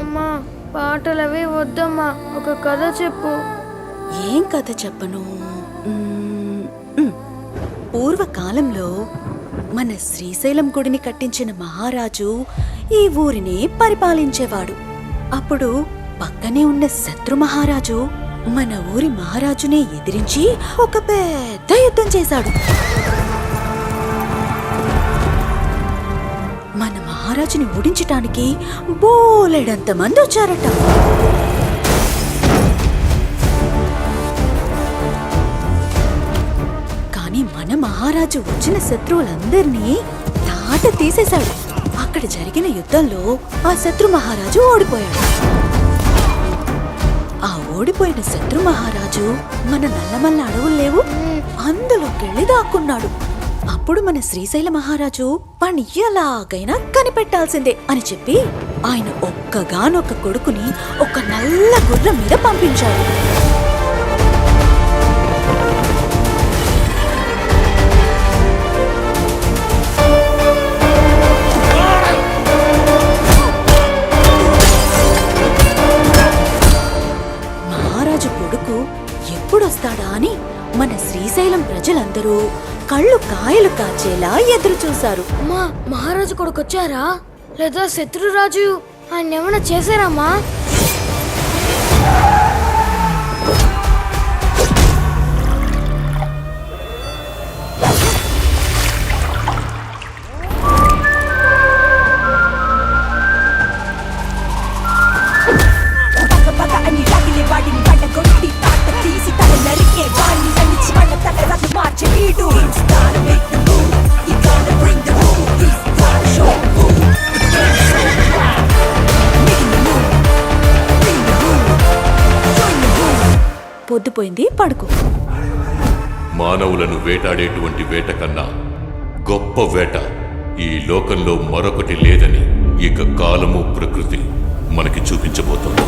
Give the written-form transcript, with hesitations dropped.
అమ్మా పాటలవి వద్దమ్మా, ఒక కథ చెప్పు. ఏం కథ చెప్పను? పూర్వకాలంలో మన శ్రీశైలం గుడిని కట్టించిన మహారాజు ఈ ఊరిని పరిపాలించేవాడు. అప్పుడు పక్కనే ఉన్న శత్రు మహారాజు మన ఊరి మహారాజునే ఎదిరించి ఒక పెద్ద యుద్ధం చేశాడు. మన మహారాజుని ఓడించటానికి బోలెడంత మంది వచ్చారట. కానీ మన మహారాజు వచ్చిన శత్రువులందరినీ తాట తీసేశాడు. అక్కడ జరిగిన యుద్ధంలో ఆ శత్రు మహారాజు ఓడిపోయాడు. ఆ ఓడిపోయిన శత్రు మహారాజు మన నల్లమల్ల అడవులు లేవు, అందులోకెళ్ళి దాక్కున్నాడు. అప్పుడు మన శ్రీశైల మహారాజు వాణ్ణి ఎలాగైనా కనిపెట్టాల్సిందే అని చెప్పి ఆయన ఒక్కగానొక్క కొడుకుని ఒక నల్ల గుర్రం మీద పంపించాడు. మహారాజు కొడుకు ఎప్పుడొస్తాడా అని మన శ్రీశైలం ప్రజలందరూ కళ్ళు కాయలు కాచేలా ఎదురు చూశారు. అమ్మా మహారాజు కొడుకు వచ్చారా, లేదా శత్రురాజు ఆయన ఏమైనా చేశారమ్మా? పొద్దుపోయింది, పడుకో. మానవులను వేటాడేటువంటి వేట కన్నా గొప్ప వేట ఈ లోకంలో మరొకటి లేదని ఇక కాలము ప్రకృతి మనకి చూపించబోతోంది.